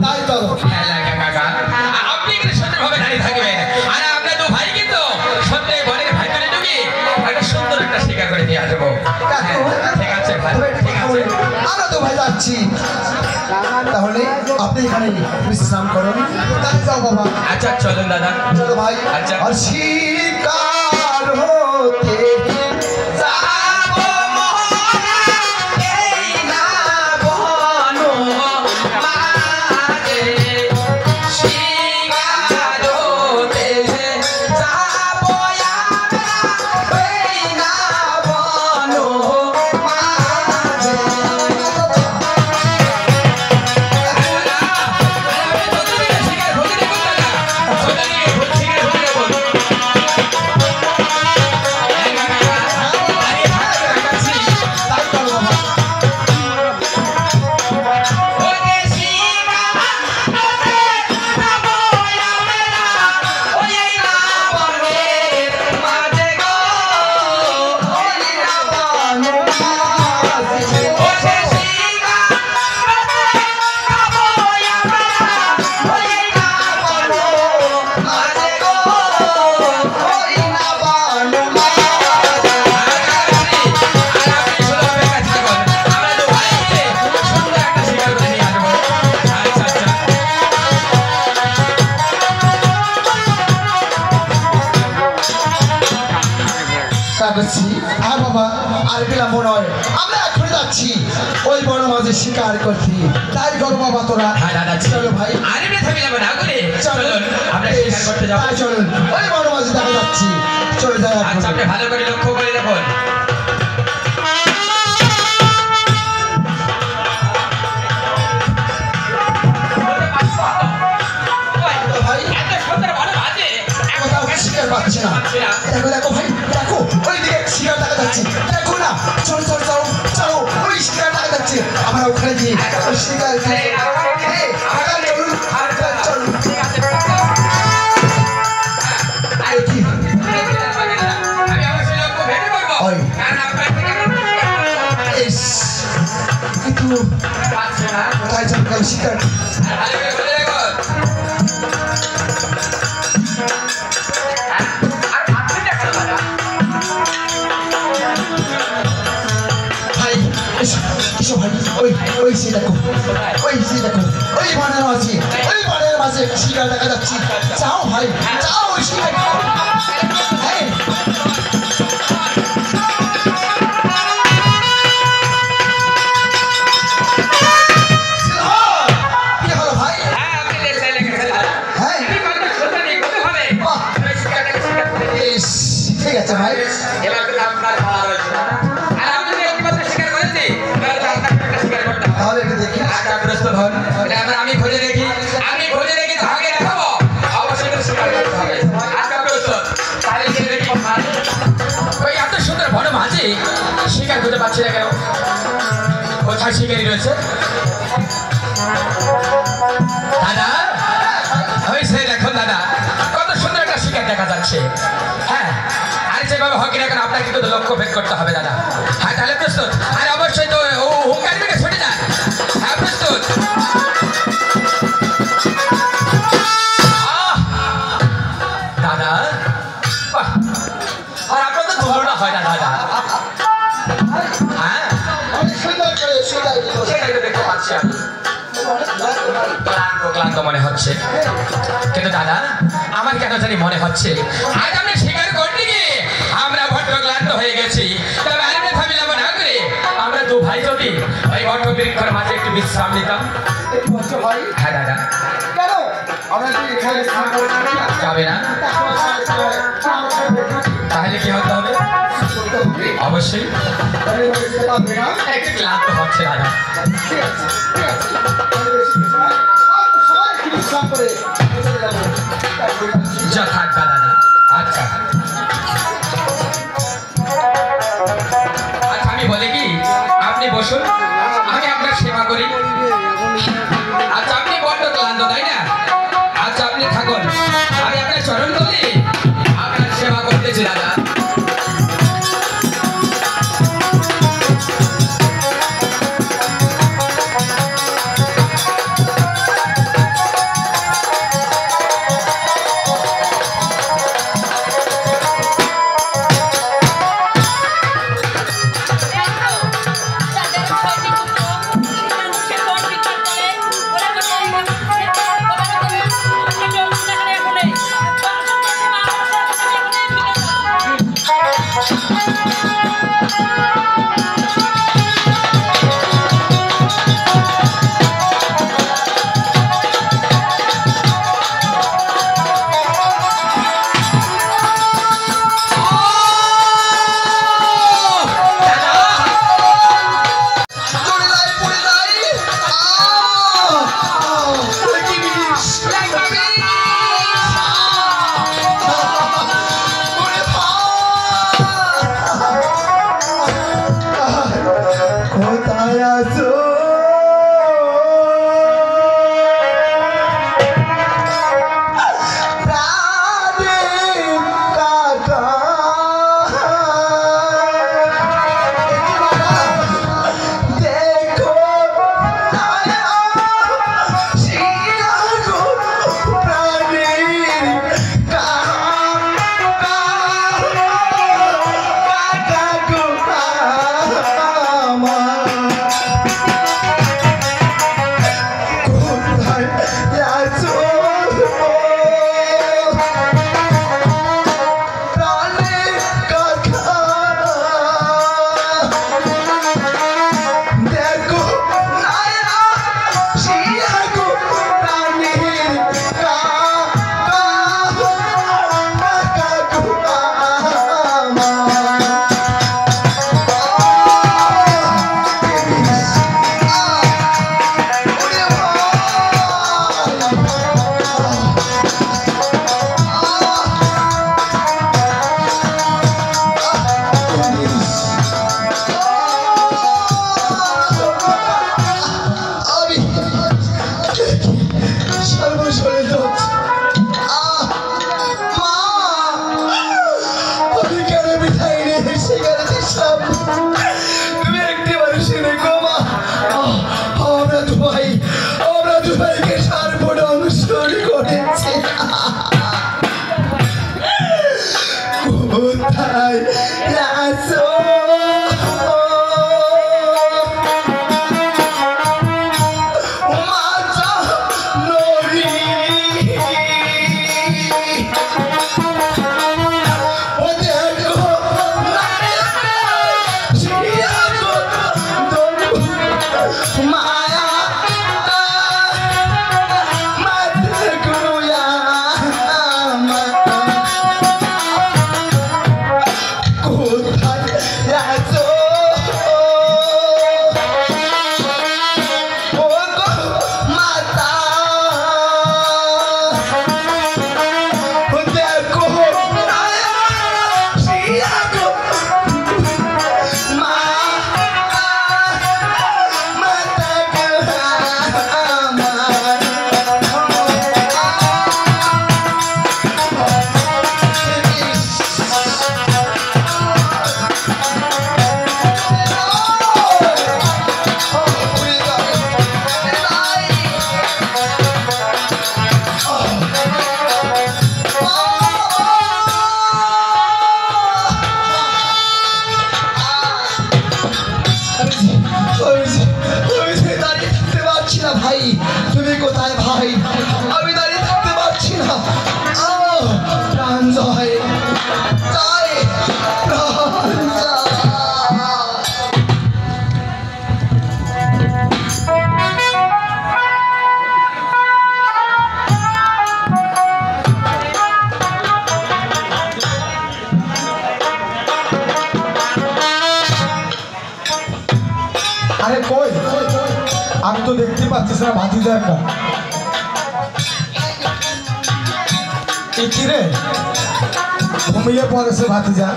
তাই তো কাকা আপনি কিন্তু সুন্দরভাবে দাঁড়িয়ে থাকবেন আর আমরা তো ভাই কিন্তু সত্যি ঘরের ভেতরে ঢুকি একটা সুন্দর একটা শিকার করে নিয়ে আসবো। ঠিক আছে ভাই, ঠিক আছে আমরা তো ভাই যাচ্ছি, তাহলে আপনি এখানে বিশ্রাম করুন। তাই যাও বাবা। আচ্ছা চলুন দাদা, চলো ভাই। আচ্ছা। আর শিকার হতে ওই বড় মাঝে শিকার করছি। তাই করো বাবা তোরা। হ্যাঁ দাদা চলো ভাই। আরে থামিলাম না করে চলুন আমরা শিকার করতে যাবো। চলুন ওই বড় মাঝে দেখা যাচ্ছি, চলে যাই। আচ্ছা আপনি ভালো করে লক্ষ্য করে দেখুন। শিকার পাচ্ছি না। দেখো দেখো ভাই, দেখো ওই দিকে শিকার দেখা যাচ্ছে। দেখো না, চলো চলো চলো চলো, ওই শিকার দেখা যাচ্ছে। আমরা ওখানে গিয়ে ওই শিকার শিকার ওই সে দেখো, ওই সে দেখো, ওই বনের মাঝে, ওই বনের মাঝে শিকার দেখা যাচ্ছে। যাও ভাই, যাও ওই শিকার। ঠিক আছে ভাই, তাহলে একটু দেখি। প্রস্তুত হন, আমি খুঁজে দেখি, আমি খুঁজে দেখি ভাগে দেখাবো। অবশ্যই শিকার করতে হবে। আচ্ছা প্রস্তুত, তাহলে ওই এত সুন্দর বড় মাঝে শিকার খুঁজে পাচ্ছি না কেন? কোথায় শিকারি রয়েছে? দাদা ওই সে দেখুন দাদা, কত সুন্দর একটা শিকার দেখা যাচ্ছে। হ্যাঁ আর যেভাবে হোক না কেন আপনাকে কিন্তু লক্ষ্য ভেদ করতে হবে দাদা। হ্যাঁ তাহলে প্রস্তুত? আর অবশ্যই তো হুঙ্কার দিকে ছুটে যায়। হ্যাঁ প্রস্তুত। দাদা আর আপনার তো তুলনা হয় না দাদা। হ্যাঁ সেটাই তো দেখতে পাচ্ছি আমি, ক্লান্ত মনে হচ্ছে। কিন্তু দাদা আমার কেন জানি মনে হচ্ছে আজ আমরা শিকার করতে গিয়ে আমরা বড্ড ক্লান্ত হয়ে গেছি। তবে আরে থামিলাম না করে আমরা দু ভাই যদি ওই বট বৃক্ষের মাঝে একটু বিশ্রাম নিতাম। হ্যাঁ দাদা কেন আমরা কি এখানে যাবে না? তাহলে কি হতে হবে? অবশ্যই একটু ক্লান্ত হচ্ছে দাদা। যা থাকবা দাদা। আচ্ছা আচ্ছা আমি বলি কি আপনি বসুন, আমি আপনার সেবা করি। আচ্ছা আপনি বড্ড ক্লান্ত তাই না? আচ্ছা আপনি থাকুন, আমি আপনার চরণ ধরে আপনার সেবা করতেছি দাদা। সবাইকে সর্বনমস্কার করেছে। কোথায় আছো মাতা নবী? ও দেখো মায়া ভাই, তুমি কোথায় ভাই? আমি দাঁড়িয়ে থাকতে পারছি না। প্রাণ জয় জয় প্রাণ জয়। আরে কই, আমি তো দেখতে পাচ্ছিস না ভাতিজার কা। কি রে, ঘুমিয়ে পড়েছে ভাতিজা?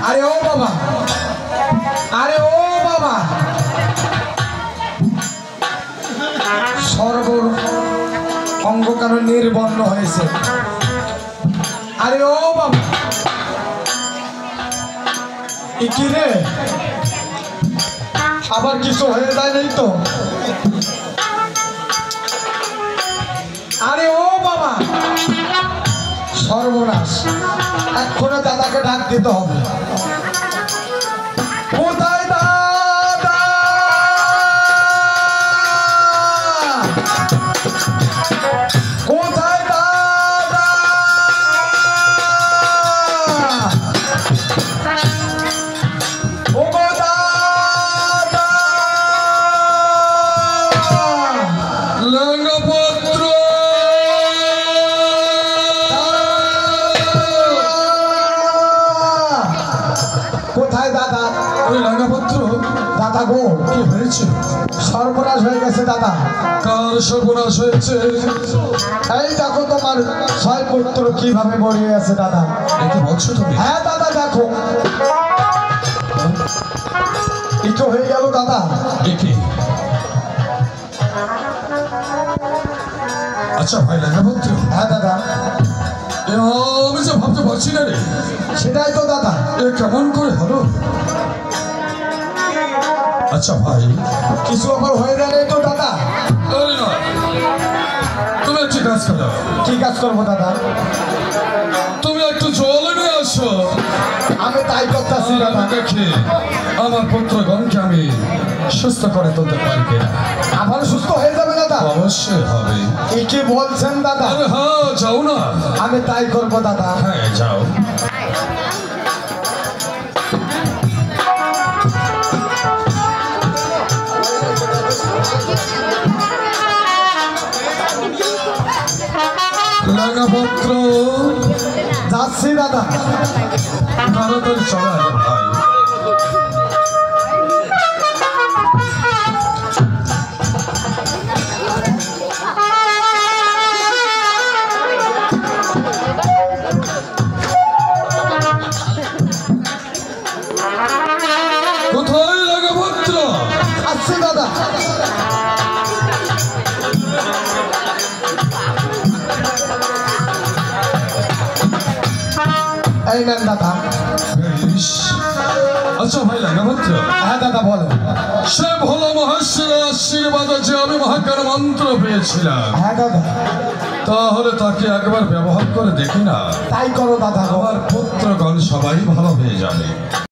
আরে ও বাবা, আরে ও বাবা, সর্ব অঙ্গ কারণ নির্বন্ন হয়েছে। আরে ও বাবা, কি রে, আবার কিছু হয়ে যায় নাই তো? আরে ও বাবা, সর্বনাশ, এক্ষুনি দাদাকে ডাক দিতে হবে। কোথায় দাদা? কোথায় দাদা? ও গো দাদা, লঙ্গপুত্র, কোথায় দাদা? ওই লঙ্গপুত্র। দাদা গো, কি হয়েছে? সর্বনাশ হয়ে গেছে দাদা। কার সর্বনাশ হয়েছে? এই দেখো তোমার ছয় পুত্র কিভাবে মরে আছে দাদা। কি বলছো তুমি? হ্যাঁ দাদা, দেখো কিছু হয়ে গেল দাদা। দেখি। আচ্ছা ভাই লঙ্গপুত্র। হ্যাঁ দাদা, আমি যে ভাবতে পারছি না রে। সেটাই তো দাদা, এ কেমন করে হলো? আচ্ছা ভাই, কিছু আমার হয়ে গেলে তো দাদা? তুমি একটি কাজ করো। কি কাজ করবো দাদা? তুমি একটু জল নিয়ে আসো। আমি তাই করতেছি দাদা। দেখি আমার পুত্রগণকে আমি সুস্থ করে তুলতে পারি কিনা। আবার সুস্থ হয়ে যাবে দাদা? অবশ্যই হবে। কি বলছেন দাদা? হ্যাঁ, যাও না। আমি তাই করবো দাদা। হ্যাঁ, যাও। লঙ্গপুত্র, যাচ্ছি দাদা। তাড়াতাড়ি চলে আসো ভাই। কোথায় লঙ্গপুত্র? আসছি দাদা। এই নেন দাদা। বেশ। আচ্ছা ভাই লাঙ্গাভদ্র, হ্যাঁ দাদা বলো। সে ভোলা মহেশ্বরের আশীর্বাদে যে আমি মহাজ্ঞান মন্ত্র পেয়েছিলাম, হ্যাঁ দাদা তাহলে তাকে একবার ব্যবহার করে দেখি না, তাই করো দাদা গো। আমার পুত্রগণ সবাই ভালো হয়ে যাবে।